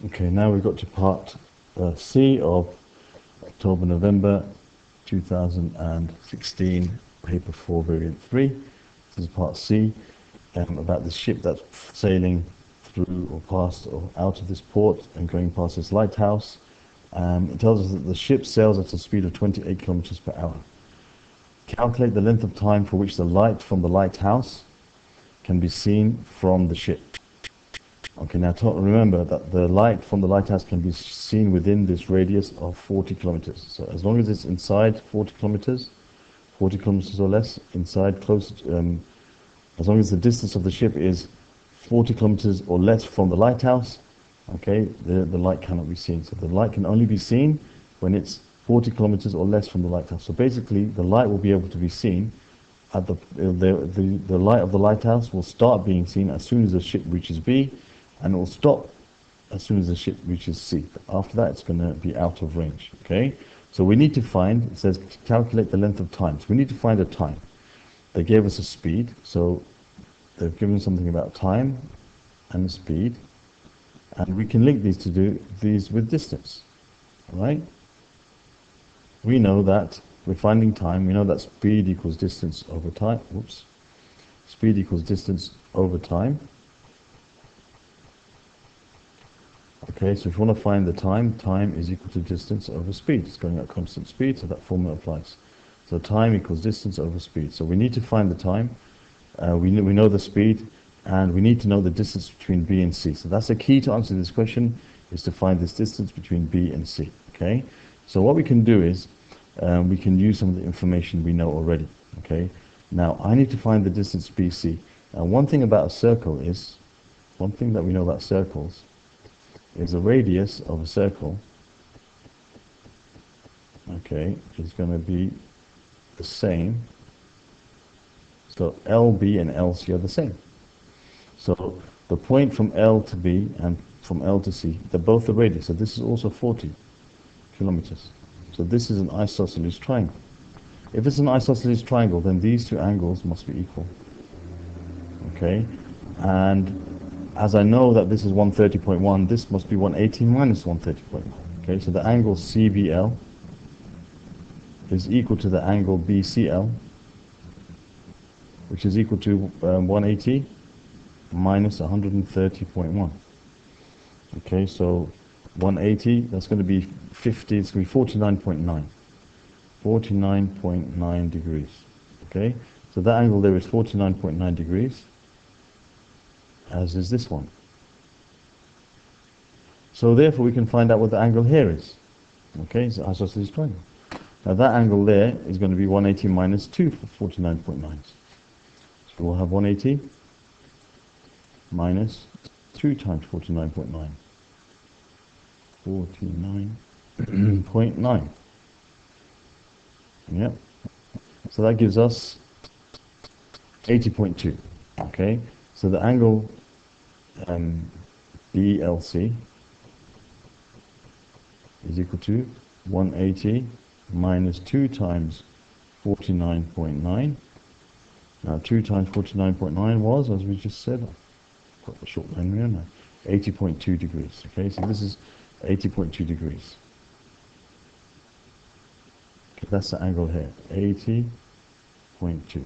Okay, now we've got to part C of October-November 2016, paper 4, variant 3. This is part C, about the ship that's sailing through or past or out of this port and going past this lighthouse. It tells us that the ship sails at a speed of 28 kilometers per hour. Calculate the length of time for which the light from the lighthouse can be seen from the ship. Okay, now remember that the light from the lighthouse can be seen within this radius of 40 kilometers. So as long as it's inside 40 kilometers or less, inside close, as long as the distance of the ship is 40 kilometers or less from the lighthouse, okay, the light cannot be seen. So the light can only be seen when it's 40 kilometers or less from the lighthouse. So basically, the light will be able to be seen at the light of the lighthouse will start being seen as soon as the ship reaches B, and it will stop as soon as the ship reaches C. After that, it's going to be out of range. Okay, so we need to find. It says calculate the length of time. So we need to find a time. They gave us a speed, so they've given something about time and speed, and we can link these to do these with distance. All right? We know that we're finding time. We know that speed equals distance over time. Whoops. Speed equals distance over time. Okay, so if you want to find the time, time is equal to distance over speed. It's going at constant speed, so that formula applies. So time equals distance over speed. So we need to find the time. We know the speed, and we need to know the distance between B and C. So that's the key to answer this question, is to find this distance between B and C. Okay, so what we can do is we can use some of the information we know already. Okay, now I need to find the distance BC. Now one thing about a circle is, one thing that we know about circles is the radius of a circle, okay, is going to be the same. So LB and LC are the same. So the point from L to B and from L to C, they're both the radius. So this is also 40 kilometers. So this is an isosceles triangle. If it's an isosceles triangle, then these two angles must be equal. Okay, and as I know that this is 130.1, this must be 180 minus 130.1. Okay, so the angle CBL is equal to the angle BCL, which is equal to 180 minus 130.1. Okay, so 180, that's going to be 50, it's going to be 49.9. 49.9 degrees. Okay, so that angle there is 49.9 degrees, as is this one. So therefore we can find out what the angle here is. Okay, so isosceles triangle. Now that angle there is going to be 180 minus 2 for 49.9. So we'll have 180 minus 2 times 49.9. 49.9. Yep. So that gives us 80.2. Okay, so the angle BLC is equal to 180 minus 2 times 49.9. Now 2 times 49.9 was, as we just said, I've got the short line here now, 80.2 degrees. Okay, so this is 80.2 degrees. Okay, that's the angle here, 80.2.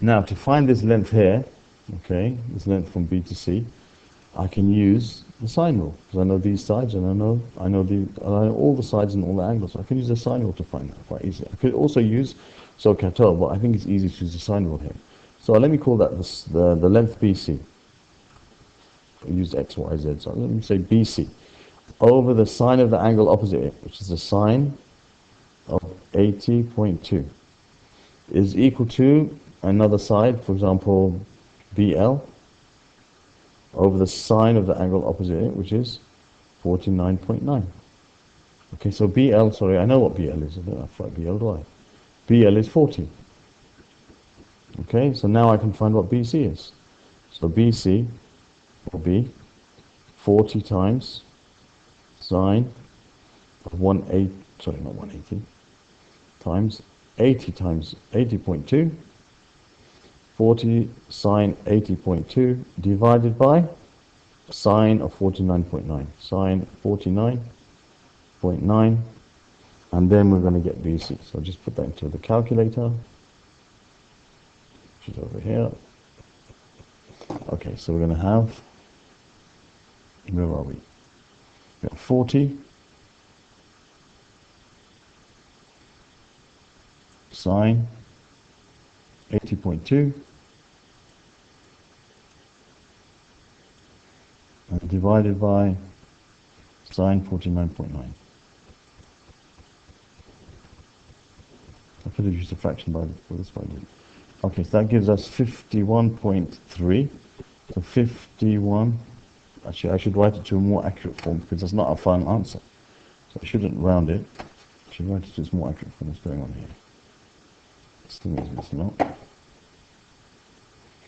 Now to find this length here, okay, this length from B to C, I can use the sine rule, because I know these sides and I know all the sides and all the angles. So I can use the sine rule to find that quite easily. I could also use SOHCAHTOA, but I think it's easy to use the sine rule here. So let me call that the length BC. I use X, Y, Z. So let me say BC over the sine of the angle opposite it, which is the sine of 80.2, is equal to another side, for example, BL, over the sine of the angle opposite it, which is 49.9. Okay, so BL, sorry, I know what BL is. I don't have to write BL, do I? BL is 40. Okay, so now I can find what BC is. So BC will be 40 times sine of 180, times 80 times 80.2, 40 sine 80.2 divided by sine of 49.9. Sine 49.9. And then we're going to get BC. So just put that into the calculator, which is over here. Okay, so we're going to have, where are we? We have 40 sine 80.2 and divided by sine 49.9. I could have used a fraction by this one. Okay, so that gives us 51.3. So 51. Actually, I should write it to a more accurate form because that's not a final answer. So I shouldn't round it. I should write it to its more accurate form. What's going on here? This thing is missing out.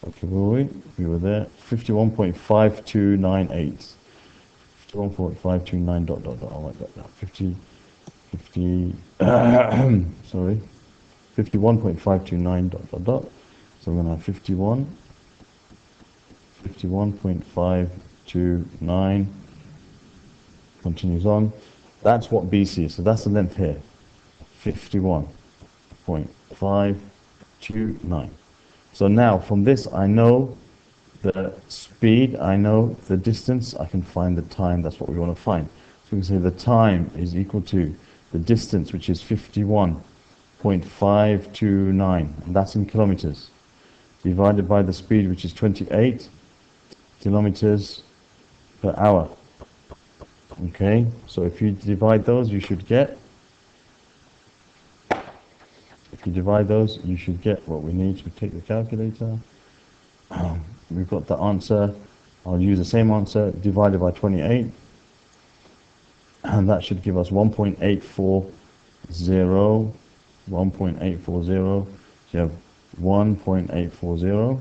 Okay, were we? We were there. 51.5298. 51.529 dot dot dot. I'll write that down. 50. Sorry. 51.529 dot dot dot. So we're going to have 51.529 continues on. That's what BC is. So that's the length here. 51.529. So now from this I know the speed, I know the distance, I can find the time. That's what we want to find. So we can say the time is equal to the distance, which is 51.529, and that's in kilometers, divided by the speed, which is 28 kilometers per hour. Okay, so if you divide those, you should get, what we need. We take the calculator. We've got the answer. I'll use the same answer divided by 28, and that should give us 1.840. 1.840. So you have 1.840.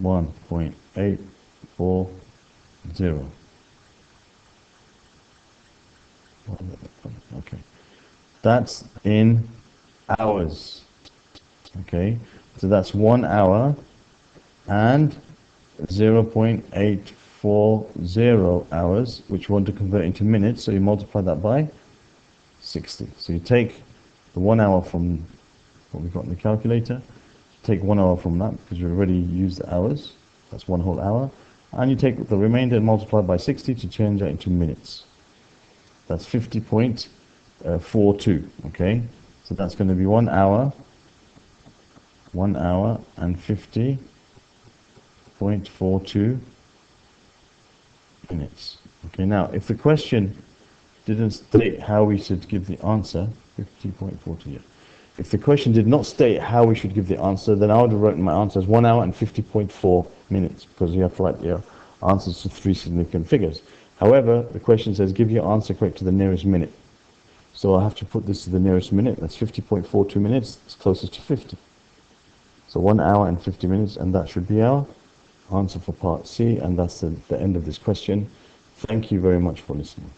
1.840. Okay, that's in hours. Okay, so that's 1 hour and 0.840 hours, which we want to convert into minutes. So you multiply that by 60. So you take the 1 hour from what we've got in the calculator, take 1 hour from that because we already used the hours. That's 1 whole hour. And you take the remainder and multiply by 60 to change that into minutes. That's 50.42. Okay, so that's going to be 1 hour. 1 hour and 50.42 minutes. Okay, now if the question didn't state how we should give the answer, 50.40, yeah. If the question did not state how we should give the answer, then I would have written my answer as 1 hour and 50.4 minutes, because you have to write your answers to 3 significant figures. However, the question says give your answer correct to the nearest minute. So I have to put this to the nearest minute. That's 50.42 minutes. It's closest to 50. So 1 hour and 50 minutes, and that should be our answer for part C, and that's the end of this question. Thank you very much for listening.